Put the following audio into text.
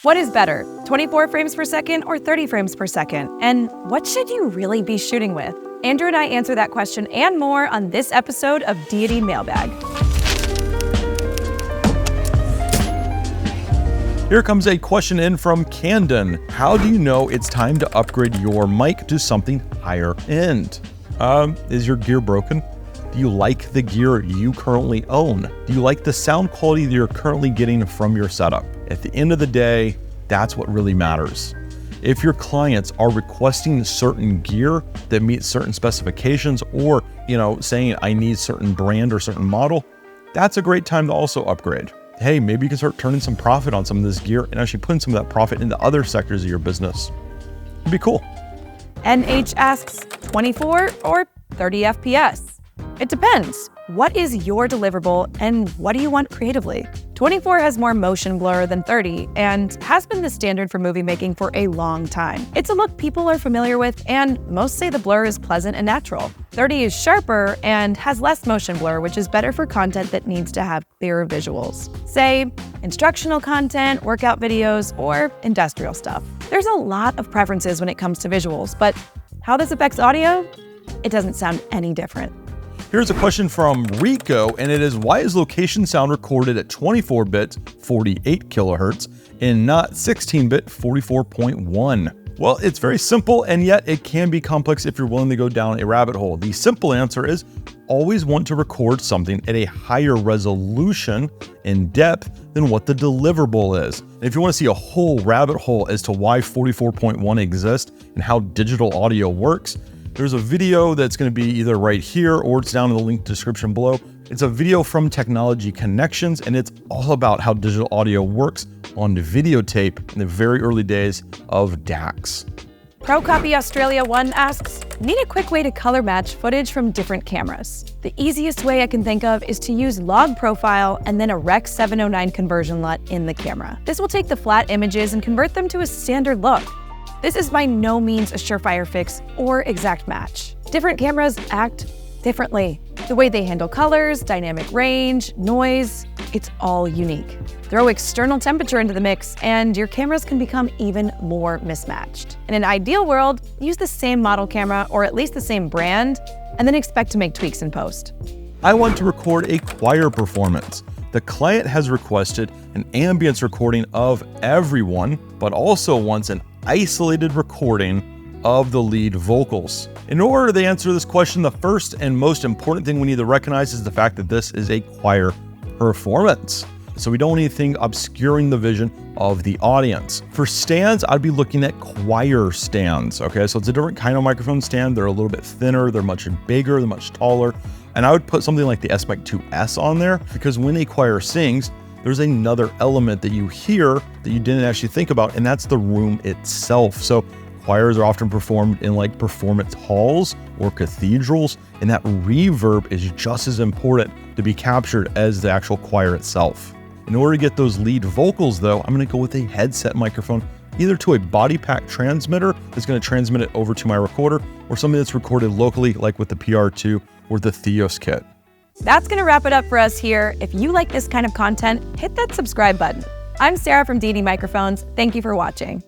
What is better, 24 frames per second or 30 frames per second? And what should you really be shooting with? Andrew and I answer that question and more on this episode of Deity Mailbag. Here comes a question in from Camden. How do you know it's time to upgrade your mic to something higher end? Is your gear broken? Do you like the gear you currently own? Do you like the sound quality that you're currently getting from your setup? At the end of the day, that's what really matters. If your clients are requesting certain gear that meets certain specifications or, saying I need certain brand or certain model, that's a great time to also upgrade. Hey, maybe you can start turning some profit on some of this gear and actually putting some of that profit into other sectors of your business. It'd be cool. NH asks, 24 or 30 FPS? It depends. What is your deliverable and what do you want creatively? 24 has more motion blur than 30 and has been the standard for movie making for a long time. It's a look people are familiar with and most say the blur is pleasant and natural. 30 is sharper and has less motion blur, which is better for content that needs to have clearer visuals. Say, instructional content, workout videos, or industrial stuff. There's a lot of preferences when it comes to visuals, but how this affects audio? It doesn't sound any different. Here's a question from Rico, and it is, why is location sound recorded at 24-bit 48 kilohertz and not 16-bit 44.1? Well, it's very simple, and yet it can be complex if you're willing to go down a rabbit hole. The simple answer is always want to record something at a higher resolution and depth than what the deliverable is. And if you want to see a whole rabbit hole as to why 44.1 exists and how digital audio works, there's a video that's going to be either right here or it's down in the link description below. It's a video from Technology Connections, and it's all about how digital audio works on videotape in the very early days of DACs. ProCopy Australia 1 asks, need a quick way to color match footage from different cameras. The easiest way I can think of is to use log profile and then a Rec 709 conversion LUT in the camera. This will take the flat images and convert them to a standard look. This is by no means a surefire fix or exact match. Different cameras act differently. The way they handle colors, dynamic range, noise, it's all unique. Throw external temperature into the mix and your cameras can become even more mismatched. In an ideal world, use the same model camera or at least the same brand and then expect to make tweaks in post. I want to record a choir performance. The client has requested an ambience recording of everyone, but also wants an isolated recording of the lead vocals. In order to answer this question, the first and most important thing we need to recognize is the fact that this is a choir performance. So we don't want anything obscuring the vision of the audience. For stands, I'd be looking at choir stands. Okay, so it's a different kind of microphone stand. They're a little bit thinner, they're much bigger, they're much taller. And I would put something like the S-Mic 2S on there because when a choir sings, there's another element that you hear that you didn't actually think about, and that's the room itself. So choirs are often performed in like performance halls or cathedrals, and that reverb is just as important to be captured as the actual choir itself. In order to get those lead vocals though, I'm gonna go with a headset microphone, either to a body pack transmitter that's gonna transmit it over to my recorder, or something that's recorded locally like with the PR2 or the Theos kit. That's gonna wrap it up for us here. If you like this kind of content, hit that subscribe button. I'm Sarah from Deity Microphones. Thank you for watching.